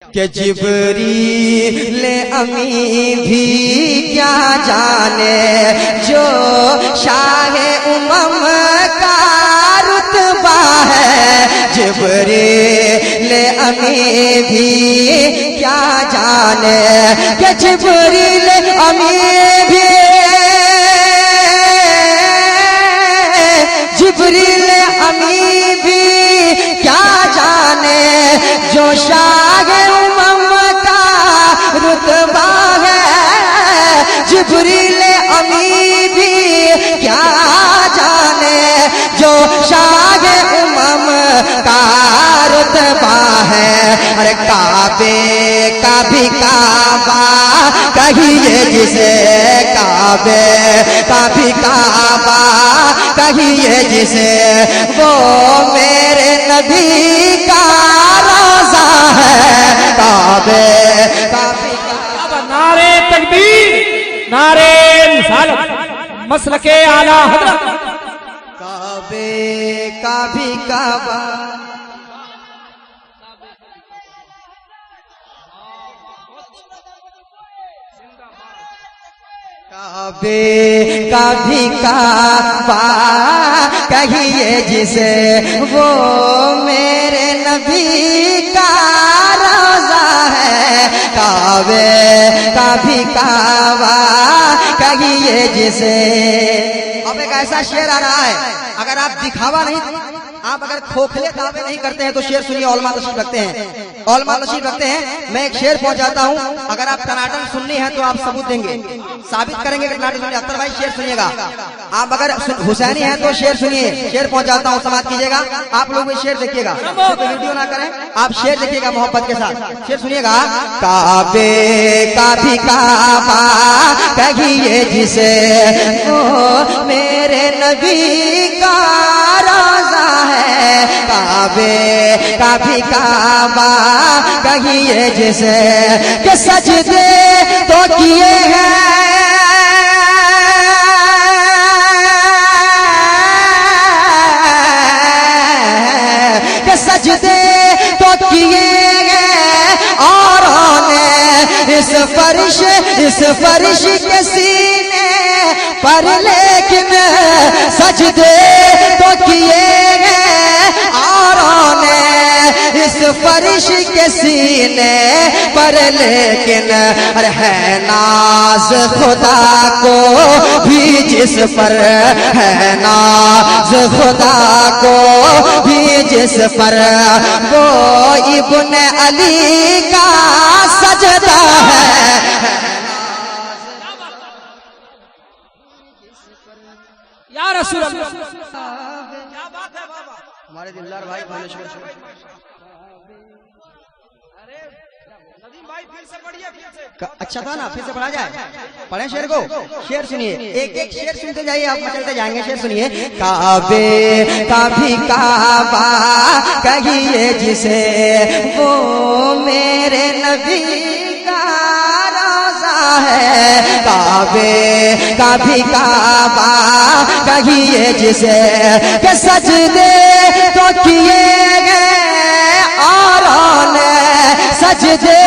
کہ جبریل امین بھی کیا جانے جو شاہ امم کا رتبہ ہے، جبریل امین بھی کیا جانے کہ جبریل امین بھی جبریل امین بھی کیا جانے جو شاہ امم کا رتبہ ہے، جبریل امین بھی کیا جانے جو شاہ امم کا رتبہ ہے۔ ارے کعبے کا بھی کعبہ کہیے جسے، کعبے کا بھی کعبہ کہیے جسے، وہ میرے نبی کا روضہ ہے۔ کعبے کا بھی کعبہ، نعرے تکبیر، نعرے رسالت، مسلک اعلی حضرت۔ کعبے کا بھی کعبہ، کعبے کا بھی کعبہ کہیے جسے، وہ میرے نبی کا روضہ ہے۔ کعبے کا بھی کعبہ کہیے جسے۔ اب ایک ایسا شعر آ رہا ہے، اگر آپ دکھاوا نہیں، آپ اگر کھوکھلے دعوے نہیں کرتے ہیں تو شعر سنیے، علماء تشریف رکھتے ہیں، علماء تشریف رکھتے ہیں۔ میں ایک شعر پہنچاتا ہوں، اگر آپ ٹناٹن سننی ہے تو آپ ثبوت دیں گے، ثابت کریں گے کہ ٹناٹن سنیے۔ اختر بھائی شعر سنیے گا، آپ اگر حسینی ہیں تو شعر سنیے، شعر پہنچاتا ہوں، سماعت کیجیے گا۔ آپ لوگ بھی شعر دیکھیے گا، ویڈیو نہ کریں، آپ شعر دیکھیے گا محبت کے ساتھ۔ شعر سنیے گا، کعبے کا بھی کعبہ کہیے جسے، وہ میرے نبی کا روضہ ہے۔ کعبے کا بھی کعبہ کہیے جسے، کہ سجدے تو کیے ہیں کہ سجدے تو کیے ہیں اوروں نے اس فرش کے سینے پر، لیکن سجدے تو کیے ہیں اوروں نے اس فرش کے سینے پر، لیکن ہے ناز خدا کو بھی جس پر، ہے ناز خدا کو بھی جس پر، وہ ابن علی کا سجدہ ہے۔ یا رسول اللہ، کیا بات ہے بابا، ہمارے دلدار بھائی بہت شکریہ۔ اچھا تھا نا، پھر سے پڑھا جائے، پڑھیں شعر کو، شعر سنیے، ایک ایک شعر سنتے جائیے، آپ مچلتے جائیں گے۔ شعر سنیے، کعبے کا بھی کعبہ کہیے جسے، وہ میرے نبی کا روضہ ہے۔ کعبے کا بھی کعبہ کہیے جسے، کہ سجدے تو کیے گئے اوروں نے، سجدے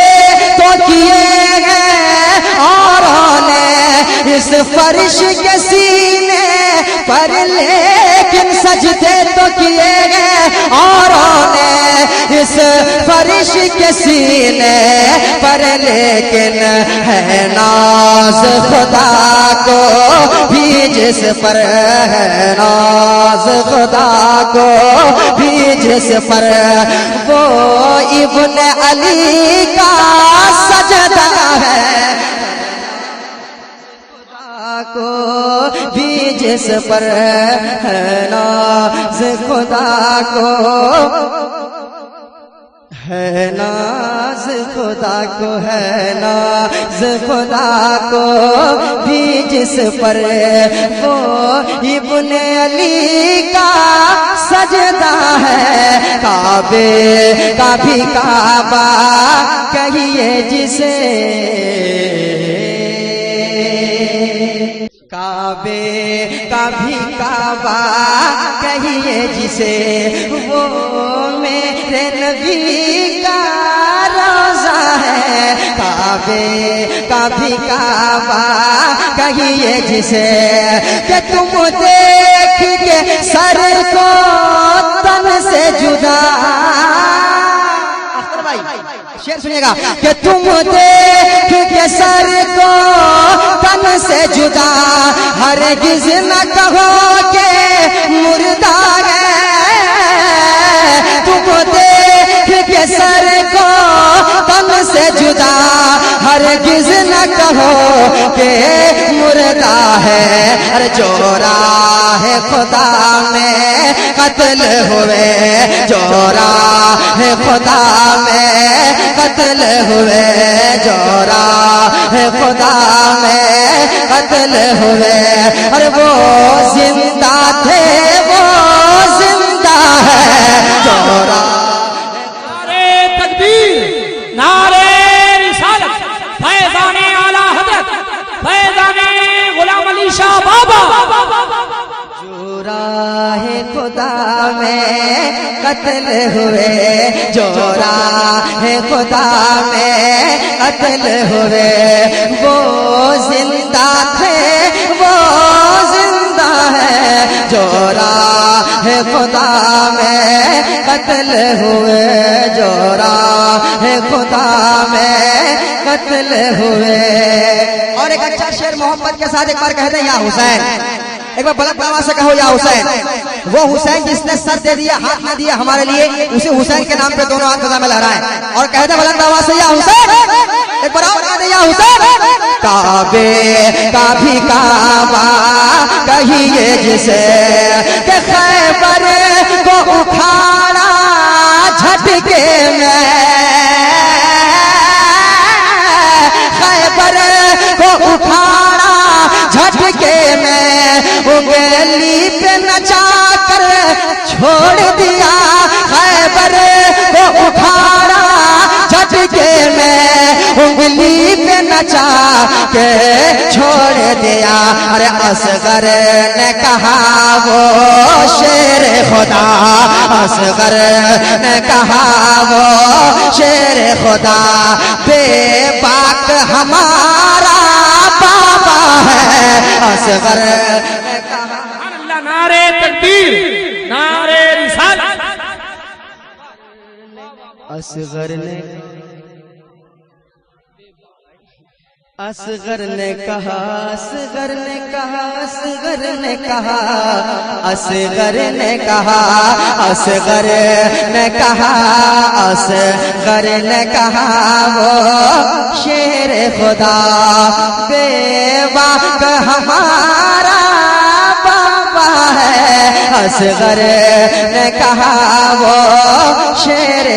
تو کیے گئے اوروں نے اس فرش کے سینے پر، لیکن سجدے تو کیے گئے اوروں نے اس فرش کے سینے پر، لیکن ہے ناز خدا کو بھی جس پر، ہے ناز خدا کو بھی جس پر، وہ ابن علی کا سجدہ ہے۔ خدا کو بھی جس پر، ہے ناز خدا کو، ہے ناز خدا کو، ہے ناز خدا کو بھی جس پر، وہ ابن علی کا سجدہ ہے۔ کعبے کا بھی کعبہ کہیے جسے، کعبے کا بھی کعبہ کہیے جسے، وہ میرے نبی کا روضہ کعبے کا بھی کعبہ کہیے جسے کہ تم دیکھ کے سر کو تن سے جدا، شعر سنیے گا، کہ تم دیکھ کے سر کو تن سے جدا ہرگز نہ کہو کہ مردہ ہے، تم دیکھ کے سر کو تن سے جدا ہرگز نہ کہو کہ مردہ ہے، اور جو راہ خدا میں قتل ہوئے، جو راہ خدا میں قتل ہوئے، جو راہ خدا میں قتل ہوئے، اور وہ زندہ تھے وہ زندہ ہے، جو راہ نعرے تکبیر، نعرے رسالت، فیضان اعلی حضرت فیضان غلام علی شاہ بابا، جو راہ خدا میں قتل ہوئے، جو راہ خدا میں قتل ہوئے، وہ زندہ تھے وہ زندہ ہے، جو راہ خدا میں قتل ہوئے، جو راہ خدا میں قتل ہوئے۔ اور ایک اچھا شعر محبت کے ساتھ ایک بار کہہ دیں یا حسین، ایک بار بلند آواز سے کہو یا حسین، وہ حسین جس نے سر دے دیا ہاتھ نہ دیا ہمارے لیے، اسی حسین کے نام پہ دونوں ہاتھ فضا میں لہرائیں اور کہہ دیں بلند آواز سے یا حسین، ایک بار اور کہہ دیں یا حسین۔ کعبے کا بھی کعبہ کہیے جسے کہ خیبر کو اکھاڑا جھٹکے میں، خیبر کو اکھاڑا جھٹکے میں، انگلی پہ نچا کر چھوڑ دیا، خیبر کو اکھاڑا جھٹکے میں، انگلی پہ نچا کے چھوڑ دیا، ارے اصغر نے کہا وہ شیر خدا، اصغر نے کہا وہ شیر خدا، بے باک ہمارا بابا ہے، اصغر نے کہا۔ اللہ، نعرے تکبیر، نعرے رسالت، اصغر نے اصغر نے کہا، اصغر نے کہا، اصغر نے کہا، اصغر نے کہا، اصغر نے کہا، اصغر نے کہا وہ شیر خدا، بے باک ہمارا بابا ہے، اصغر نے کہا وہ شیر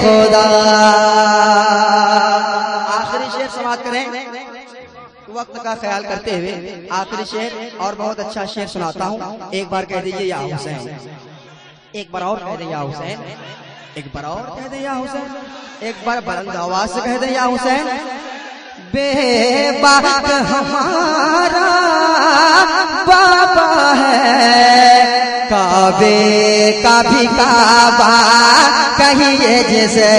خدا۔ آخری شعر سماعت کریں، وقت کا خیال کرتے ہوئے آخری شعر اور بہت اچھا شعر سناتا ہوں، ایک بار کہہ دیجئے یا حسین، ایک بار اور کہہ دیں یا حسین، ایک بار اور کہہ دیں یا حسین، ایک بار بلند آواز سے کہہ دیں یا حسین۔ بے باک ہمارا بابا ہے، کعبے کا بھی کعبہ کہیے جسے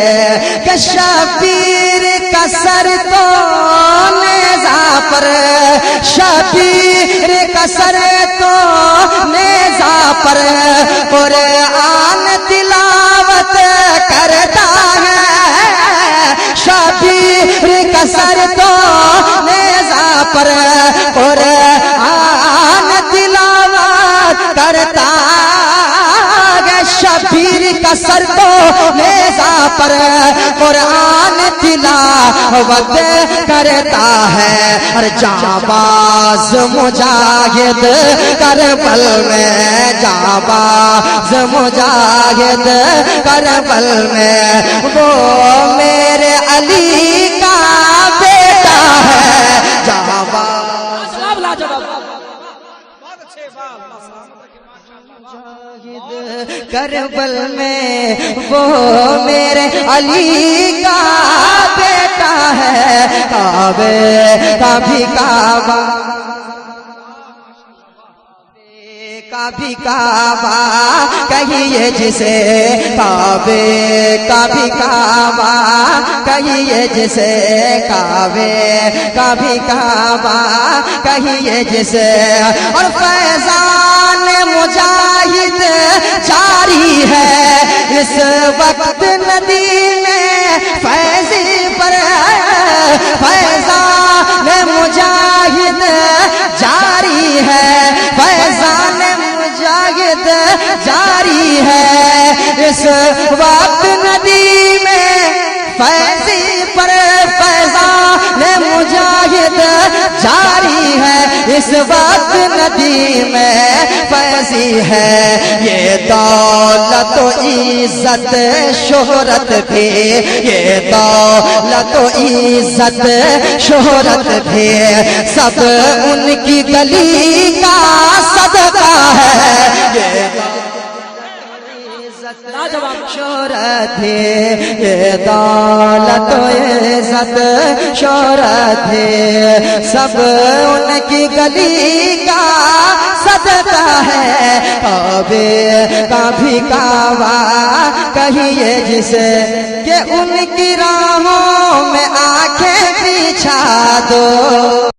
کہ شبیر کا سر تو نیزہ پر، شبیر کا سر تو نیزہ پر، قرآن تلاوت کرتا ہے، شبیر کا سر تو نیزہ پر، قرآن تلاوت کرتا ہے، شبیر کا سر تو نیزہ پر، قرآن تلاوت کرتا ہے، اور جانباز مجاہد کربل میں، جانباز مجاہد کربل میں، وہ میرے علی کا بیٹا ہے، جانباز کربل میں، وہ میرے علی کا بیٹا ہے، کعبے کا بھی کعبہ بھی کعبہ کہیے جسے، کعبے کا بھی کعبہ کہیے جسے، کعبے کا بھی کعبہ کہیے جسے، اور فیضان مجاہد جاری ہے اس وقت ندی میں فیضی پر، فیضان مجاہد جاری ہے، فیضان مجاہد جاری ہے اس وقت ندی میں فیضی پر، فیضان مجاہد جاری ہے اس وقت ندی میں فیضی ہے، یہ دولت و عزت شہرت بھی، یہ دولت و عزت شہرت بھی سب ان کی گلی کا صدقہ ہے، یہ شہرت ہے، یہ دولت و عزت شہرت ہے سب ان کی گلی کا صدقہ ہے، کعبے کا بھی کعبہ کہیے جسے، کہ ان کی راہوں میں آنکھیں بچھا دو،